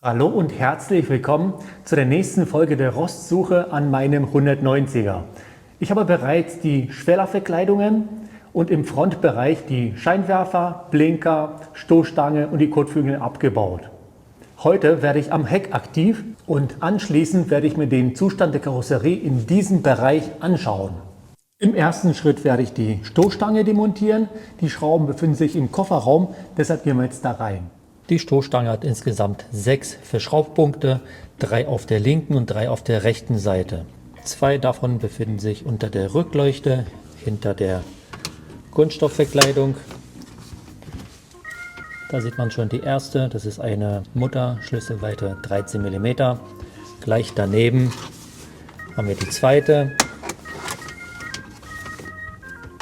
Hallo und herzlich willkommen zu der nächsten Folge der Rostsuche an meinem 190er. Ich habe bereits die Schwellerverkleidungen und im Frontbereich die Scheinwerfer, Blinker, Stoßstange und die Kotflügel abgebaut. Heute werde ich am Heck aktiv und anschließend werde ich mir den Zustand der Karosserie in diesem Bereich anschauen. Im ersten Schritt werde ich die Stoßstange demontieren. Die Schrauben befinden sich im Kofferraum, deshalb gehen wir jetzt da rein. Die Stoßstange hat insgesamt 6 Verschraubpunkte, 3 auf der linken und 3 auf der rechten Seite. 2 davon befinden sich unter der Rückleuchte, hinter der Kunststoffverkleidung. Da sieht man schon die erste, das ist eine Mutter, Schlüsselweite 13 mm. Gleich daneben haben wir die zweite,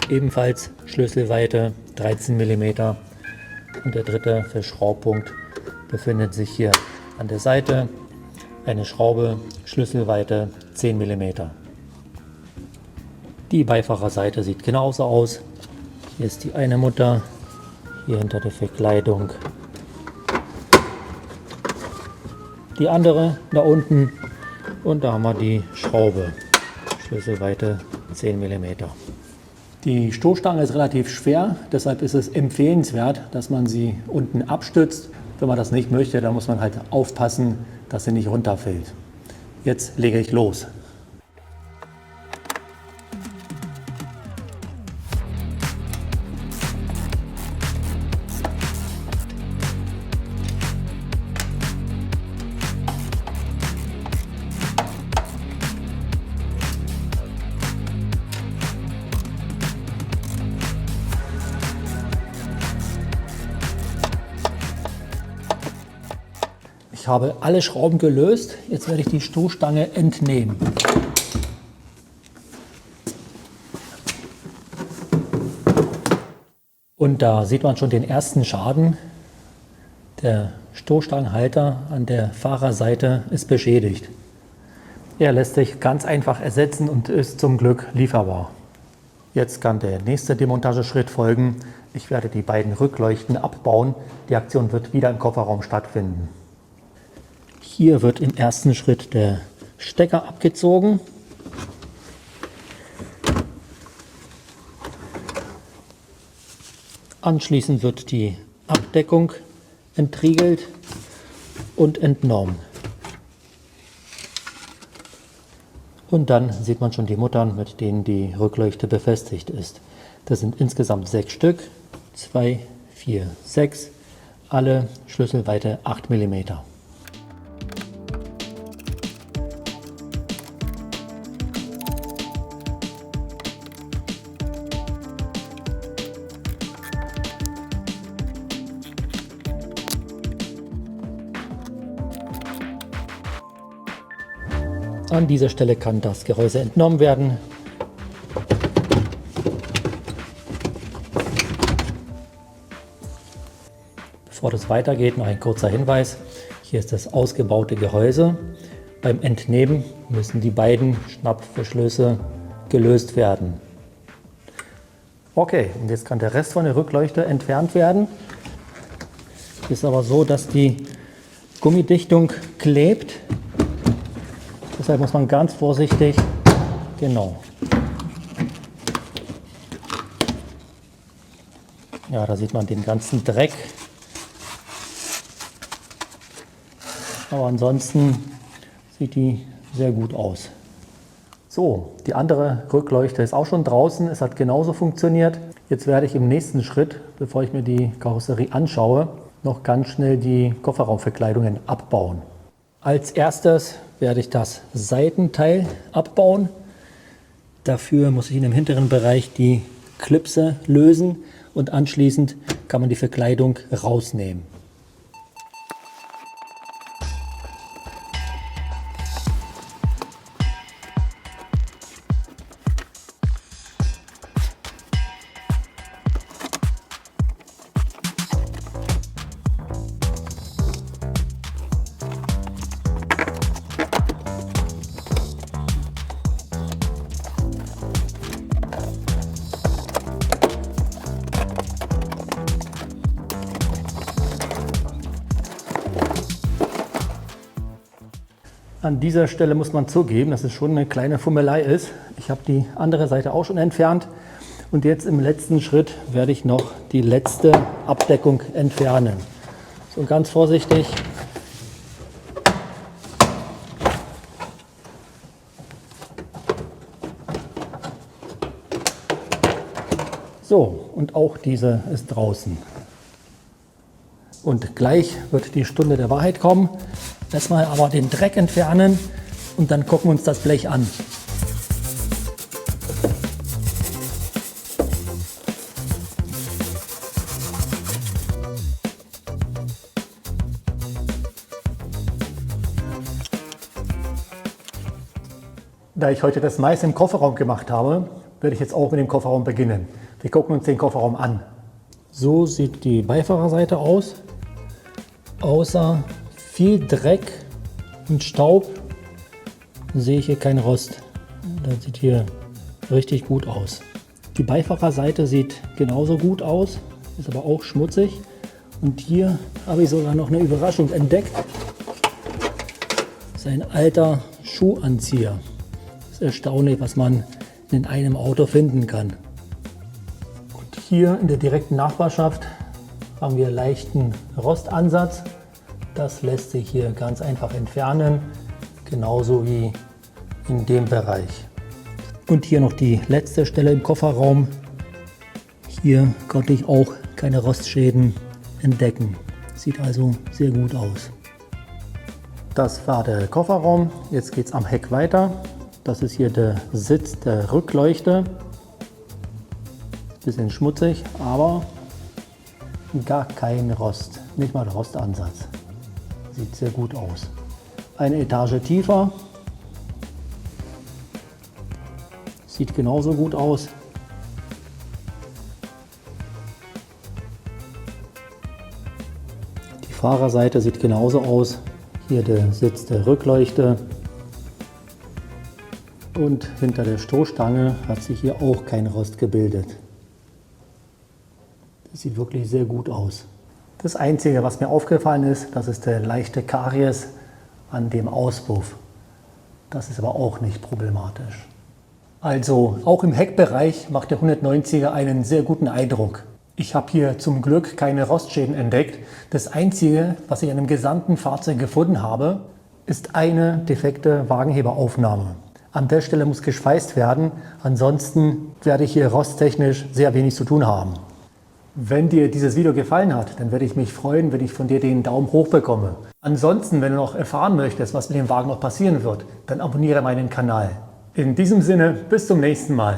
ebenfalls Schlüsselweite 13 mm. Und der dritte Verschraubpunkt befindet sich hier an der Seite. Eine Schraube, Schlüsselweite 10 mm. Die Beifahrerseite sieht genauso aus. Hier ist die eine Mutter, hier hinter der Verkleidung die andere da unten und da haben wir die Schraube, Schlüsselweite 10 mm. Die Stoßstange ist relativ schwer, deshalb ist es empfehlenswert, dass man sie unten abstützt. Wenn man das nicht möchte, dann muss man halt aufpassen, dass sie nicht runterfällt. Jetzt lege ich los. Ich habe alle Schrauben gelöst, jetzt werde ich die Stoßstange entnehmen. Und da sieht man schon den ersten Schaden. Der Stoßstangenhalter an der Fahrerseite ist beschädigt. Er lässt sich ganz einfach ersetzen und ist zum Glück lieferbar. Jetzt kann der nächste Demontageschritt folgen. Ich werde die beiden Rückleuchten abbauen. Die Aktion wird wieder im Kofferraum stattfinden. Hier wird im ersten Schritt der Stecker abgezogen. Anschließend wird die Abdeckung entriegelt und entnommen. Und dann sieht man schon die Muttern, mit denen die Rückleuchte befestigt ist. Das sind insgesamt 6 Stück, 2, 4, 6, alle Schlüsselweite 8 mm. An dieser Stelle kann das Gehäuse entnommen werden. Bevor das weitergeht, noch ein kurzer Hinweis. Hier ist das ausgebaute Gehäuse. Beim Entnehmen müssen die beiden Schnappverschlüsse gelöst werden. Okay, und jetzt kann der Rest von der Rückleuchte entfernt werden. Ist aber so, dass die Gummidichtung klebt. Deshalb muss man ganz vorsichtig, genau. Ja, da sieht man den ganzen Dreck. Aber ansonsten sieht die sehr gut aus. So, die andere Rückleuchte ist auch schon draußen. Es hat genauso funktioniert. Jetzt werde ich im nächsten Schritt, bevor ich mir die Karosserie anschaue, noch ganz schnell die Kofferraumverkleidungen abbauen. Als erstes werde ich das Seitenteil abbauen. Dafür muss ich in dem hinteren Bereich die Klipse lösen und anschließend kann man die Verkleidung rausnehmen. An dieser Stelle muss man zugeben, dass es schon eine kleine Fummelei ist. Ich habe die andere Seite auch schon entfernt und jetzt im letzten Schritt werde ich noch die letzte Abdeckung entfernen. So, ganz vorsichtig. So, und auch diese ist draußen. Und gleich wird die Stunde der Wahrheit kommen. Erstmal aber den Dreck entfernen und dann gucken wir uns das Blech an. Da ich heute das meiste im Kofferraum gemacht habe, werde ich jetzt auch mit dem Kofferraum beginnen. Wir gucken uns den Kofferraum an. So sieht die Beifahrerseite aus. Außer viel Dreck und Staub sehe ich hier keinen Rost. Das sieht hier richtig gut aus. Die Beifahrerseite sieht genauso gut aus, ist aber auch schmutzig. Und hier habe ich sogar noch eine Überraschung entdeckt. Das ist ein alter Schuhanzieher. Das ist erstaunlich, was man in einem Auto finden kann. Und hier in der direkten Nachbarschaft haben wir leichten Rostansatz. Das lässt sich hier ganz einfach entfernen, genauso wie in dem Bereich. Und hier noch die letzte Stelle im Kofferraum. Hier konnte ich auch keine Rostschäden entdecken. Sieht also sehr gut aus. Das war der Kofferraum. Jetzt geht es am Heck weiter. Das ist hier der Sitz der Rückleuchte. Bisschen schmutzig, aber gar kein Rost, nicht mal Rostansatz. Sieht sehr gut aus. Eine Etage tiefer. Sieht genauso gut aus. Die Fahrerseite sieht genauso aus. Hier der Sitz der Rückleuchte. Und hinter der Stoßstange hat sich hier auch kein Rost gebildet. Das sieht wirklich sehr gut aus. Das Einzige, was mir aufgefallen ist, das ist der leichte Karies an dem Auspuff. Das ist aber auch nicht problematisch. Also auch im Heckbereich macht der 190er einen sehr guten Eindruck. Ich habe hier zum Glück keine Rostschäden entdeckt. Das Einzige, was ich an dem gesamten Fahrzeug gefunden habe, ist eine defekte Wagenheberaufnahme. An der Stelle muss geschweißt werden, ansonsten werde ich hier rosttechnisch sehr wenig zu tun haben. Wenn dir dieses Video gefallen hat, dann werde ich mich freuen, wenn ich von dir den Daumen hoch bekomme. Ansonsten, wenn du noch erfahren möchtest, was mit dem Wagen noch passieren wird, dann abonniere meinen Kanal. In diesem Sinne, bis zum nächsten Mal.